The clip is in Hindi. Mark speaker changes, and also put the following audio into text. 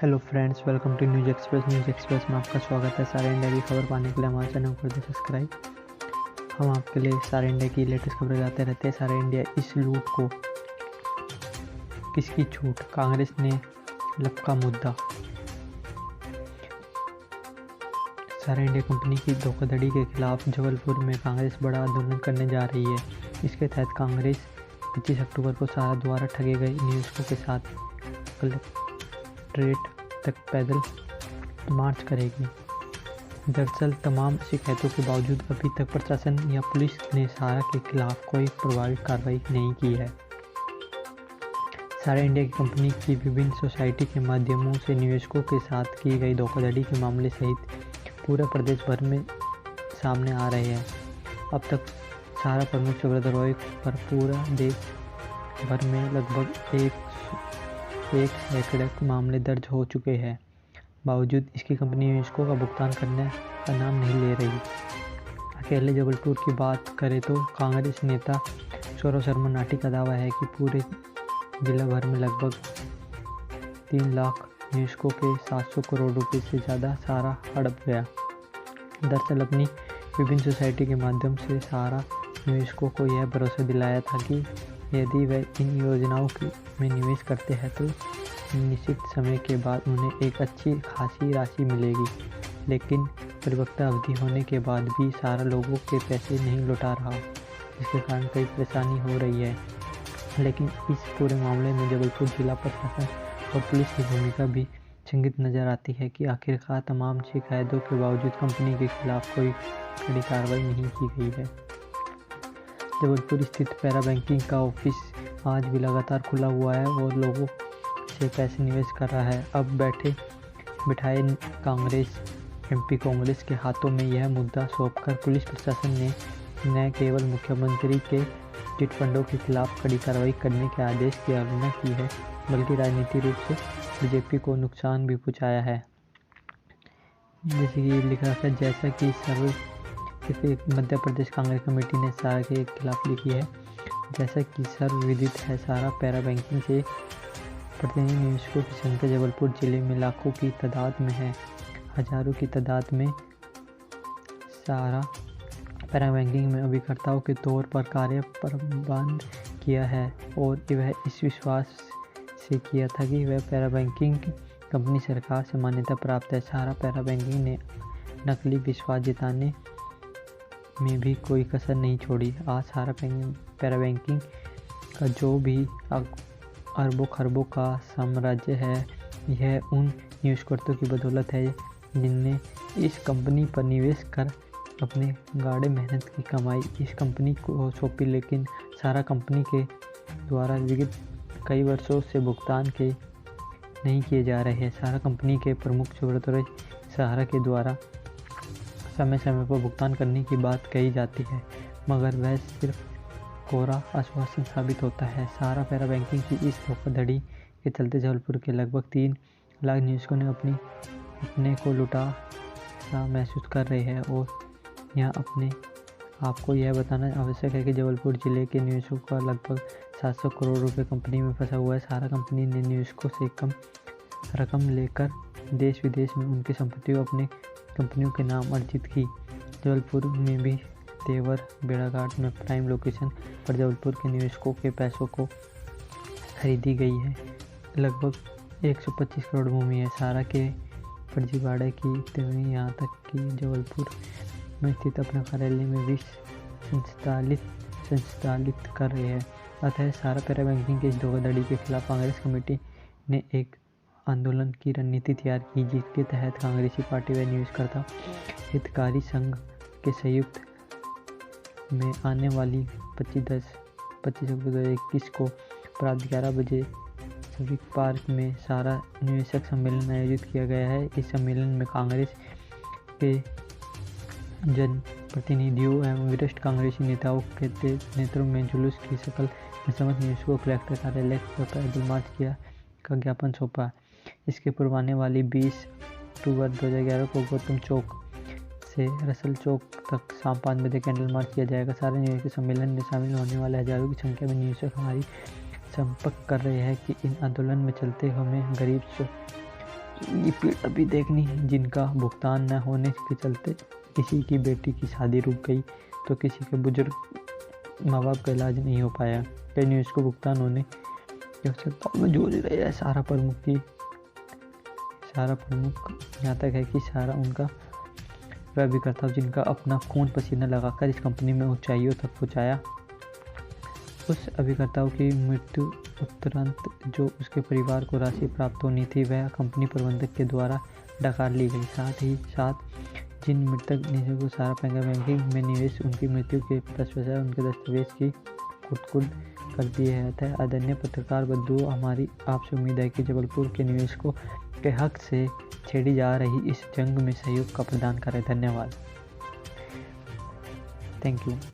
Speaker 1: Hello friends, welcome to news express में आपका स्वागत है। सारे इंडिया की खबर पाने के लिए हमारे चैनल को कर दे सब्सक्राइब। हम आपके लिए सारे इंडिया की लेटेस्ट खबरें लाते रहते हैं। सारे इंडिया इस लूट को किसकी छूट, कांग्रेस ने लपका मुद्दा। सारे इंडिया कंपनी की धोखाधड़ी के खिलाफ जबलपुर में कांग्रेस बड़ा आंदोलन करने जा रही है। इसके तहत कांग्रेस 25 अक्टूबर को सारा द्वारा ठगे गए निवेशकों के साथ कलेक्ट्रेट तक पैदल मार्च करेगी। दरअसल तमाम शिकायतों के बावजूद अभी तक प्रशासन या पुलिस ने सारा के खिलाफ कोई प्रभावी कार्रवाई नहीं की है। सारा इंडिया की कंपनी की विभिन्न सोसाइटी के माध्यमों से निवेशकों के साथ की गई धोखाधड़ी के मामले सहित पूरे प्रदेश भर में सामने आ रहे हैं। अब तक सारा प्रमुख चक्रधरों पर पूरा देश भर में लगभग एक सैकड़े मामले दर्ज हो चुके हैं। बावजूद इसकी कंपनी निवेशकों का भुगतान करने का नाम नहीं ले रही। अकेले जबलपुर की बात करें तो कांग्रेस नेता सौरभ शर्मा नाटी का दावा है कि पूरे जिला भर में लगभग 3 लाख निवेशकों के 700 करोड़ रुपए से ज़्यादा सारा हड़प गया। दरअसल अपनी विभिन्न सोसाइटी के माध्यम से सारा निवेशकों को यह भरोसा दिलाया था कि यदि वे इन योजनाओं में निवेश करते हैं तो निश्चित समय के बाद उन्हें एक अच्छी खासी राशि मिलेगी। लेकिन परिपक्वता अवधि होने के बाद भी सारा लोगों के पैसे नहीं लौटा रहा, जिसके कारण कई परेशानी हो रही है। लेकिन इस पूरे मामले में जबलपुर जिला प्रशासन और पुलिस की भूमिका भी चिंतित नजर आती है कि आखिरकार तमाम शिकायतों के बावजूद कंपनी के खिलाफ कोई कड़ी कार्रवाई नहीं की गई है। जबलपुर स्थित पैरा बैंकिंग का ऑफिस आज भी लगातार खुला हुआ है और लोगों से पैसे निवेश कर रहा है। अब बिठाए कांग्रेस एमपी कांग्रेस के हाथों में यह मुद्दा सौंपकर पुलिस प्रशासन ने न केवल मुख्यमंत्री के चिट फंडों के खिलाफ कड़ी कार्रवाई करने के आदेश की अवहेलना की है, बल्कि राजनीतिक रूप से बीजेपी को नुकसान भी पहुंचाया है। जैसे कि लिखा है, जैसा कि मध्य प्रदेश कांग्रेस कमेटी ने सारा के खिलाफ लिखी है। जैसा कि सर्वविदित है, सारा पैरा बैंकिंग से प्रतिनिधि निवेशकों की संख्या जबलपुर जिले में लाखों की तादाद में है। हजारों की तादाद में सारा पैरा बैंकिंग में अभिकर्ताओं के तौर पर कार्य प्रबंध किया है और वह इस विश्वास से किया था कि वह पैरा बैंकिंग कंपनी सरकार से मान्यता प्राप्त है। सारा पैरा बैंकिंग ने नकली विश्वास जिताने में भी कोई कसर नहीं छोड़ी। आज सारा पैरा बैंकिंग का जो भी अरबों खरबों का साम्राज्य है, यह उन निवेशकर्ताओं की बदौलत है जिनने इस कंपनी पर निवेश कर अपने गाढ़े मेहनत की कमाई इस कंपनी को सौंपी। लेकिन सारा कंपनी के द्वारा विगत कई वर्षों से भुगतान के नहीं किए जा रहे हैं। सारा कंपनी के प्रमुख चक्रधरों सहारा के द्वारा समय समय पर भुगतान करने की बात कही जाती है, मगर वह सिर्फ कोरा आश्वासन साबित होता है। सारा पैरा बैंकिंग की इस धोखाधड़ी के चलते जबलपुर के लगभग 3 लाख निवेशकों ने अपने को लुटा सा महसूस कर रहे हैं। और यहाँ अपने आपको यह बताना आवश्यक है कि जबलपुर जिले के निवेशकों का लगभग 700 करोड़ रुपए कंपनी में फंसा हुआ है। सारा कंपनी ने निवेशकों से कम रकम लेकर देश विदेश में उनकी संपत्तियों अपने कंपनियों के नाम अर्जित की। जबलपुर में भी तेवर बेड़ाघाट में प्राइम लोकेशन पर जबलपुर के निवेशकों के पैसों को खरीदी गई है। लगभग 125 करोड़ भूमि है। सारा के फर्जीवाड़े की तेवरी यहाँ तक कि जबलपुर में स्थित अपना कार्यालय में भी संचालित कर रहे हैं। अतः सारा पैरा बैंकिंग के इस धोखाधड़ी के खिलाफ कांग्रेस कमेटी ने एक आंदोलन की रणनीति तैयार की, जिसके तहत कांग्रेसी पार्टी व निवेशकर्ता हितकारी संघ के संयुक्त में आने वाली 25 अक्टूबर 2021 को प्रात 11 बजे सिविक पार्क में सारा निवेशक सम्मेलन आयोजित किया गया है। इस सम्मेलन में कांग्रेस के जनप्रतिनिधियों एवं वरिष्ठ कांग्रेसी नेताओं के नेतृत्व में जुलूस की शक्ल में समस्त निवेशकों को कलेक्टर कार्यालय पर पैदल मार्च किया का ज्ञापन सौंपा। इसके पूर्व आने वाली 20 अक्टूबर 2011 को गौतम चौक से रसल चौक तक शाम 5 बजे कैंडल मार्च किया जाएगा। सारे निवेशक सम्मेलन में शामिल होने वाले हजारों की संख्या में निवेशक हमारी संपर्क कर रहे हैं कि इन आंदोलन में चलते हमें गरीब ये पीड़ा भी देखनी, जिनका भुगतान न होने के चलते किसी की बेटी की शादी रुक गई तो किसी के बुजुर्ग माँ बाप का इलाज नहीं हो पाया। कई निवेश को भुगतान होने की आवश्यकता में जूझ रहे हैं। सारा प्रमुख यहाँ तक है कि सारा उनका वह अभिकर्ता जिनका अपना खून पसीना लगाकर इस कंपनी में ऊंचाइयों तक पहुँचाया, उस अभिकर्ताओं की मृत्यु उपरांत जो उसके परिवार को राशि प्राप्त होनी थी वह कंपनी प्रबंधक के द्वारा डकार ली गई। साथ ही साथ जिन मृतक निवेशकों को सारा बैंकिंग में निवेश उनकी मृत्यु के पश्चात उनके दस्तावेज की कुट कर दिए जाता है। आदरणीय पत्रकार बंधुओं, हमारी आपसे उम्मीद है कि जबलपुर के निवेशकों के हक से छेड़ी जा रही इस जंग में सहयोग का प्रदान करें। धन्यवाद। Thank you.